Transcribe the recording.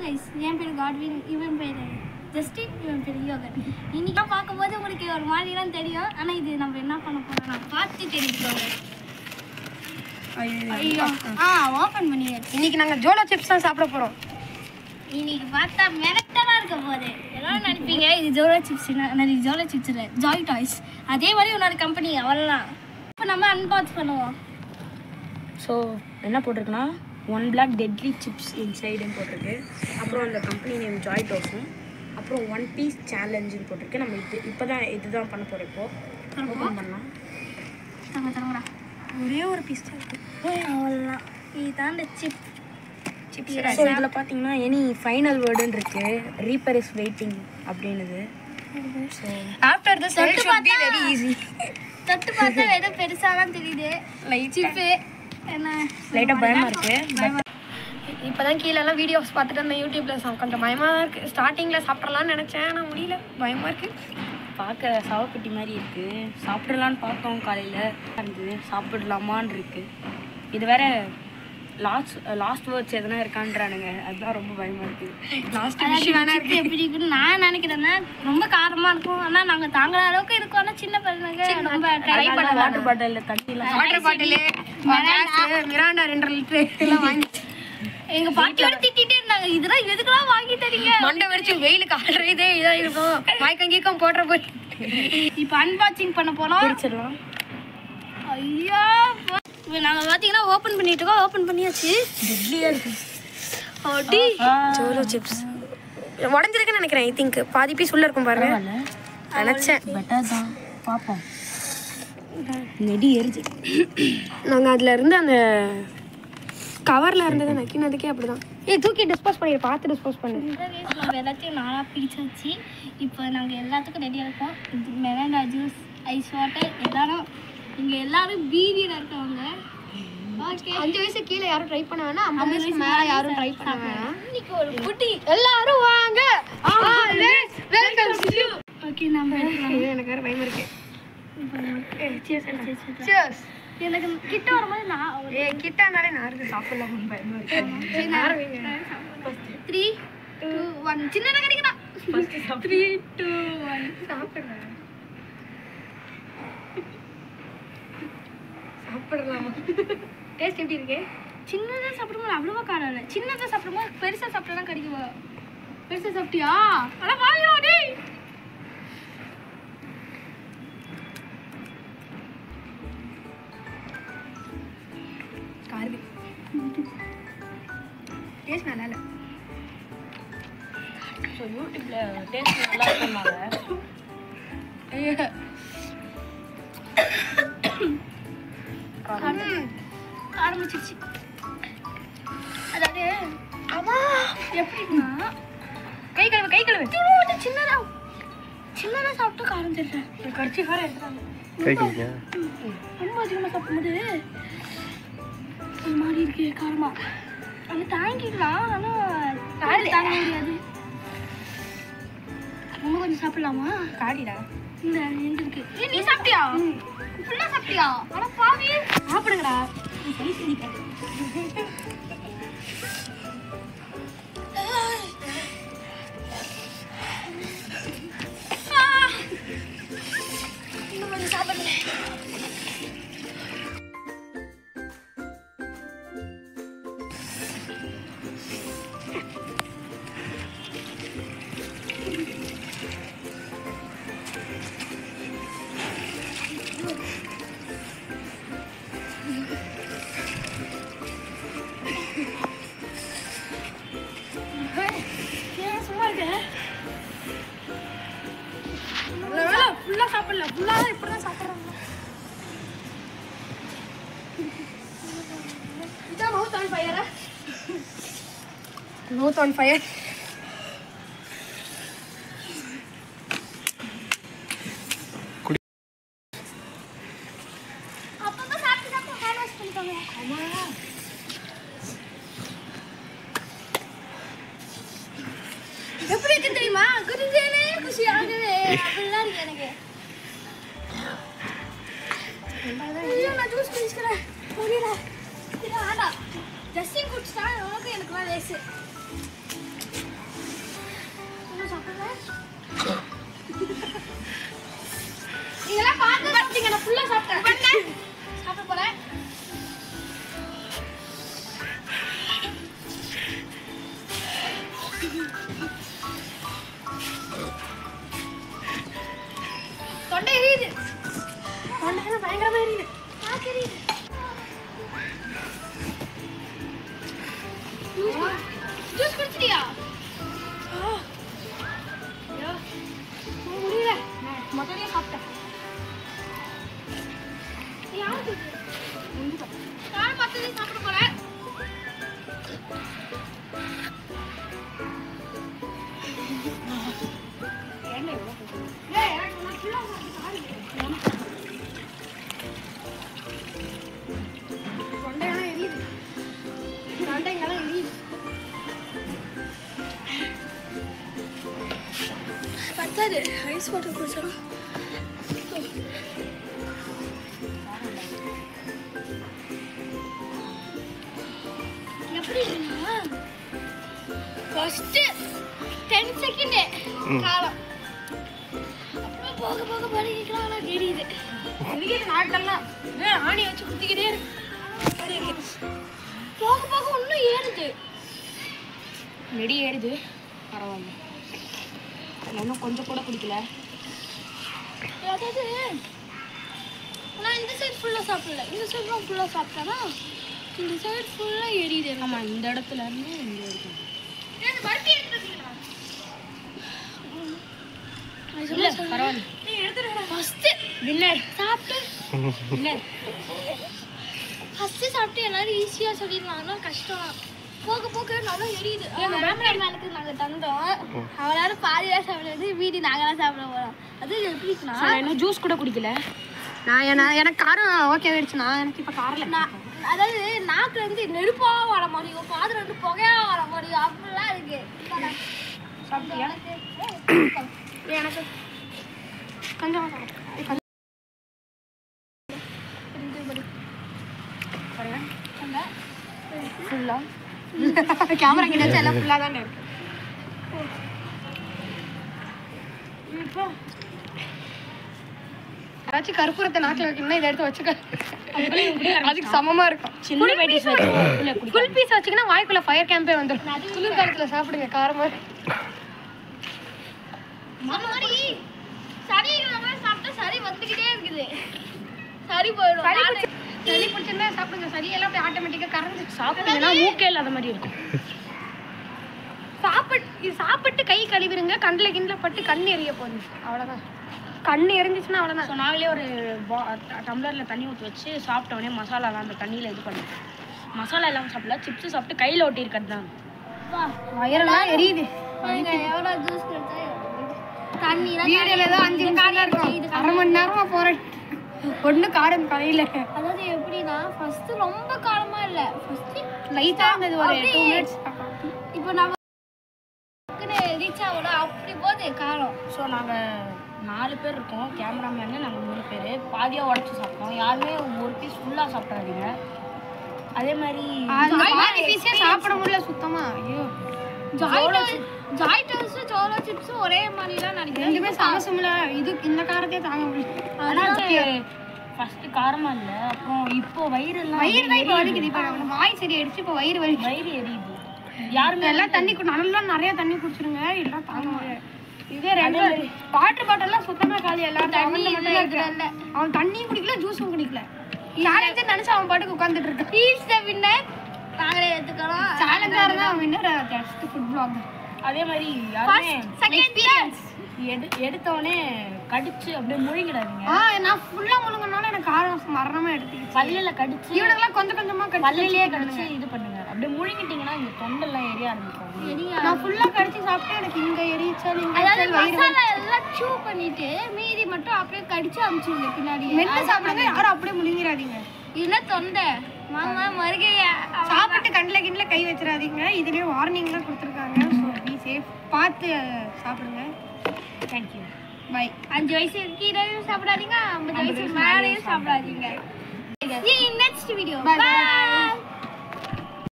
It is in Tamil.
கைஸ், என் பேர் காட்வின், இவன் பேர் ஜஸ்டின், இவன் பேர் யோகன். இன்னைக்கு பார்க்கும்போது உங்களுக்கு ஒரு மாதிரிலாம் தெரியும். ஆனால் இது நம்ம என்ன பண்ண போகிறோம் நான் பார்த்து தெரிஞ்சுக்கோங்க. ஐயோ ஓப்பன் பண்ணியாச்சு. இன்னைக்கு நாங்கள் ஜோலோ சிப்ஸ் தான் சாப்பிட போகிறோம். இன்னைக்கு பார்த்தா மிரட்டலாக இருக்க போது எல்லாம் நினைப்பீங்க இது ஜோலோ சிப்ஸ். இது ஜோலோ சிப்ஸ் இல்லை, ஜாய் டாய்ஸ். அதே மாதிரி இன்னொரு கம்பெனி அவ்வளோதான். இப்போ நம்ம அன்பாக்ஸ் பண்ணுவோம். ஸோ என்ன போட்டிருக்குன்னா 1 Black Deadly Chips இன்சைடுன்னு போட்டிருக்கு. அப்புறம் அந்த கம்பெனி நேம் ஜாய் டாய்ஸும், அப்புறம் 1 Piece சேலஞ்சுன்னு போட்டிருக்கு. நம்ம இதுதான் பண்ண போகிறோம். இப்போ ஓப்பன் பண்ணலாம். தரங்கடா ஒரே ஒரு பீஸ் தான் இருக்குது. அவ்வளோதான். இதுதான் இந்த சிப்ஸ். ஸோ இதில் பார்த்தீங்கன்னா எனி ஃபைனல் வேர்டுன்னு இருக்குது. ரீப்பர் இஸ் வெயிட்டிங் அப்படின்னுது. So after this it should be very easy. தொட்டு பார்த்தா ஏதோ பெருசாலாம் தெரியுது. சிப்பு என்ன லைட்டாக பயமாக இருக்குது. இப்போ தான் கீழெல்லாம் வீடியோஸ் பார்த்துட்டு அந்த யூடியூப்பில் கொஞ்சம் பயமாக தான் இருக்குது. ஸ்டார்டிங்கில் சாப்பிட்றலான்னு நினச்சேன், ஆனால் முடியல, பயமாக இருக்குது. பார்க்க சாவப்பட்டி மாதிரி இருக்குது. சாப்பிட்றலான்னு பார்த்தோம் காலையில், இருந்தது சாப்பிடலாமான்னு இருக்குது. இது வேற லாஸ்ட் வேர்ட்ஸ் எதனா இருக்கான்றானுங்க, அதுதான் ரொம்ப பயமாக இருக்குது. லாஸ்ட் விஷயம் வேணா இருக்குது. எப்படி இருக்குன்னு நான் நினைக்கிறேன்னா ரொம்ப காரமாக இருக்கும். ஆனால் நாங்கள் தாங்குற அளவுக்கு இருக்கும். ஆனால் சின்ன பசங்க ரொம்ப ட்ரை பண்ண வாட்டர் பாட்டிலில் தண்ணிலாம் வாட்டர் பாட்டிலு மிராண்டா 2 லிட்டர் எல்லாம் வாங்கி எங்க பாட்டியோட திட்டிகிட்டே இருந்தாங்க, இதெல்லாம் எதுக்கெல்லாம் வாங்கி தரீங்க? மண்டை வரைச்சு வெயிலுக்கு ஆடுறதே இதாக இருக்கும். மயக்கம் கீக்கம் போடுற போய் இப்போ அன்பாக்சிங் பண்ண போனோம். பிடிச்சிடலாம். ஐயா இப்போ நாங்கள் பார்த்தீங்கன்னா ஓப்பன் பண்ணிட்டு இருக்கோம். ஓப்பன் பண்ணியாச்சு. ஜோலோ சிப்ஸ் உடஞ்சிருக்குன்னு நினைக்கிறேன். ஐ திங்க் பாதி பீஸ் உள்ள இருக்கும் பாருங்க. நினச்சேன் பெட்டர் தான், பார்ப்போம். நெடி எரிஞ்சு நாங்கள் அதில் இருந்து அந்த கவரில் இருந்தது நக்கினதுக்கே அப்படி தான். தூக்கி டிஸ்போஸ் பண்ணி பார்த்து டிஸ்போஸ் பண்ணு. நம்ம எல்லாத்தையும் நாளாக பிரிச்சாச்சு. இப்போ நாங்கள் எல்லாத்துக்கும் ரெடியாக இருக்கோம். இது மிராண்டா ஜூஸ், ஐஸ் வாட்டர் எல்லாரும் இங்கே எல்லாரும் பீதியில் இருக்கவங்க. ஓகே, 5 வயசு கீழே யாரும் ட்ரை பண்ண வேணாம், 50 வயசு மேலே யாரும் ட்ரை பண்ண வேணாம். இன்னைக்கு ஒரு குட்டி எல்லாரும் வாங்க. ஓகே நம்ம எனக்கு வேறு பயமாக இருக்கு. எனக்கு கிட்ட வர மாதிரி நான் கிட்டானாலே நாருக்கு சாப்பிடலாம் பயமாக இருக்கு. 3, 2, 1 சின்னதாக கிடைக்கணும். 3, 2, 1 சாப்பிடுங்க. சாப்பிடலாமா? டேஸ்ட் எப்படி இருக்கு? சின்னதாக சாப்பிடும்போது அவ்வளோவா காரம் இல்லை. சின்னதாக சாப்பிடும்போது பெருசாக சாப்பிட்டா கிடைக்குமா? பெருசாக சாப்பிட்டியா? அட வாயா டேய். கார்வி டேஸ்ட் நல்லா இல்லை. ஸோ யூடியூப்பில் டேஸ்ட் நல்லா இருக்குன்னாங்க. ஆரம்பிச்சிருச்சு. அதாவது அம்மா எப்படின்னா கை கழுவு சின்னதாக சாப்பிட்டா காரம் தெரியல. கடிச்சி வேறு எடுத்துட்டாங்க. ரொம்ப அதிகமாக சாப்பிடும்போது ஒரு மாதிரி இருக்கு காரமா. அது தாங்கிக்கலாம், ஆனால் தாங்க முடியாது. ரொம்ப கொஞ்சம் சாப்பிடலாமா? காடிடா இந்த இருக்கு. நீ சாப்பிட்டியா? ஃபுல்லாக சாப்பிட்டியா? அட பாவி, சாப்பிடுங்கடா. இன்னும் கொஞ்சம் சாப்பிடல. சும்மா இருக்கு. ஃபுல்லாக சாப்பிடல, ஃபுல்லாக இப்படி தான் சாப்பிட்றாங்க. இதான் மவுத் ஆன் ஃபயரா? Mouth on fire. அப்பப்போ சாப்பிட்டு ஹேண்ட் வாஷ் பண்ணிக்கோங்க. எப்படி இருக்கு தெரியுமா? குடிச்சேனே குஷி ஆகவே அப்படிலாம் இருக்கு எனக்கு. ஐயோ நான் ஜூஸ் குடிச்சுக்கிறேன் முடியல. இது வேண்டாம். ஜஸ்டின் குடிச்சிட்டா உனக்கு எனக்குலாம் லேசு. பத்தாது ஐஸ் வாட்டர் குடிச்சா எப்படி இருக்குன்னா ஃபர்ஸ்ட் 10 செகண்ட் காலம் அப்புறம் போக போக பழகிக்கலாம் தெரியுது இதுக்கே நாட்டெல்லாம் ஆணி வச்சு குத்திக்கிட்டே இருக்கு போக போக இன்னும் ஏறுது நெடி ஏறுது பரவாயில்ல இன்னும் கொஞ்சம் கூட குடிக்கல அதாவது நான் இந்த சைடு ஃபுல்லாக சாப்பிடல இந்த சைடு ஃபுல்லாக சாப்பிட்டேன்னா இந்த சைடு ஃபுல்லாக எரியுது ஆமாம் இந்த இடத்துல இருந்து இந்த இடத்துல இல்லை பரவாயில்ல ஃபஸ்ட்டு வின்னர் சாப்பிட்டு வின்னர் ஃபஸ்ட்டு சாப்பிட்டு எல்லாரும் ஈஸியாக சொல்லிடலாம் கஷ்டம் போக போக நல்லா எரியுது கேமராமேனுக்கு நாங்கள் தந்தோம் அவளால பாதியாக சாப்பிடுறது வீடு நாங்களாம் சாப்பிட போகிறோம் அது எப்படின்னா இன்னும் ஜூஸ் கூட குடிக்கல எனக்கு காரம் ஓகே ஆயிடுச்சு எனக்கு இப்போ காரில் நான் அதாவது நாக்குல இருந்து நெருப்பாக வர மாதிரியும் காதுல இருந்து புகையாக வர மாதிரியும் அப்படிலாம் இருக்கு சாப்பிட்டியா எனக்கு கொஞ்சம் ஃபுல்லாக கேமரா கிட்ட வச்சு எல்லாம் ஃபுல்லாக தானே இருக்கு இப்போ ஏதாச்சும் கற்பூரத்தை நாக்கில் வைக்கணும்னா இதை எடுத்து வச்சுக்க அதுக்கு சமமா இருக்கும் சின்ன ஃபுல் பீஸ் வச்சுக்கினா வாய்க்குள்ள ஃபயர் கேம்பே வந்துடும் குளிர்காலத்துல சாப்பிடுங்க காரமா மாதிரி சரி சாப்பிட்டா சரி வந்துக்கிட்டே இருக்குது சரி போயிடும் சளி பிடிச்சிருந்தா சாப்பிடுங்க சளி எல்லாம் அப்படியே ஆட்டோமேட்டிக்காக கரைஞ்சி சாப்பிட்டீங்கன்னா மூக்கே இல்லாத மாதிரி இருக்கும் சாப்பிட்டு கை கழுவிடுங்க கண்ணில் கிண்டில் பட்டு கண் எரிய போகுது அவ்வளோதான் கண் எரிஞ்சிச்சுன்னா அவ்வளோதான் ஸோ நாங்களே ஒரு டம்ளரில் தண்ணி ஊற்றி வச்சு சாப்பிட்டோடனே மசாலாலாம் அந்த தண்ணியில் இது பண்ணி மசாலா இல்லாமல் சாப்பிடல சிப்ஸ் சாப்பிட்டு கையில் ஒட்டி இருக்கிறது தான் வயிறெல்லாம் எரியுது எவ்வளோ ஜூஸ் கொடுத்தா தண்ணி வீடியோல ஏதோ 5 நிமிஷம் தான் இருக்கும் அரை மணி நேரமா போறேன் ஒண்ணு காரம் கடையில அதாவது எப்படின்னா ஃபர்ஸ்ட் ரொம்ப காரமா இல்ல ஃபர்ஸ்ட் லைட்டா இருந்தது ஒரு 2 மினிட்ஸ் இப்போ நம்ம ரீச் ஆகல அப்படி போகுது காரம் ஸோ நாங்கள் 4 பேர் இருக்கோம் கேமராமேனு நாங்கள் 3 பேர் பாதியாக உடச்சி சாப்பிட்டோம் யாருமே ஒரு பீஸ் ஃபுல்லாக சாப்பிடாதீங்க அதே மாதிரி பாதி பீஸே சாப்பிட முடியல சுத்தமா ஐயோ ஜாய் டோஸ்ட் சோளோ சிப்ஸ் ஒரே மாதிரிலாம் நினைக்கிறேன் ரெண்டுமே சமசமில்ல இது இந்த காரத்தையே தாங்க முடியும் ஆனால் ஃபர்ஸ்ட் காரமாக இல்லை அப்புறம் இப்போ வயிறு தான் இப்போ வலிக்குது இப்போ வாய் சரி ஆயிடுச்சு இப்போ வயிறு எரியுது யாருமே எல்லாம் தண்ணி நல்லா நிறைய தண்ணி குடிச்சிருங்க எல்லாம் தாங்க முடியாது இதே ரெண்டு வாட்டர் பாட்டில்லாம் சுத்தமா காலி எல்லாரும் தண்ணி மட்டும் இருக்கிறாங்க அவன் தண்ணியும் குடிக்கல ஜூஸும் குடிக்கல சேலஞ்சர் நினைச்சு அவன் பாட்டுக்கு உட்காந்துட்டு இருக்கான் ஹீஸ் த வின்னர் நாங்களே எடுத்துக்கலாம் சேலஞ்சர் தான் வின்னர் ஜஸ்ட் ஃபுட் பிளாக் அதே மாதிரி யாருமே எக்ஸ்பீரியன்ஸ் எடுத்தவனே கடிச்சு அப்படியே முழுங்கிடாதீங்க நான் ஃபுல்லா முழுங்கனால எனக்கு காரம் மரணமா எடுத்துக்கிச்சு பல்லில கடிச்சு இவனுங்கலாம் கொஞ்சம் கொஞ்சமா பல்லிலே கடிச்சு இது பண்ணுங்க அப்படியே முழுங்கிட்டீங்கன்னா இந்த தொண்டெல்லாம் எரிய ஆரம்பிக்கும் நான் ஃபுல்லா கடிச்சு சாப்பிட்டு எனக்கு இங்க எரிச்சல் அதாவது மசாலா எல்லாம் சூ பண்ணிட்டு மீதி மட்டும் அப்படியே கடிச்சு அமிச்சிருங்க பின்னாடி மென்னு சாப்பிடுங்க யாரும் அப்படியே முழுங்கிடாதீங்க இல்ல தொண்டை மாமா மறுகையா சாப்பிட்டு கண்ணில் கிண்ணில் கை வச்சிடாதீங்க இதுலேயே வார்னிங்லாம் கொடுத்துருக்காங்க ஸோ பி சேஃப் பார்த்து சாப்பிடுங்க தேங்க்யூ பை 5 வயசு கீழேயும் சாப்பிடாதீங்க 50 வயசு மேலேயும் சாப்பிடாதீங்க நெக்ஸ்ட் வீடியோ பை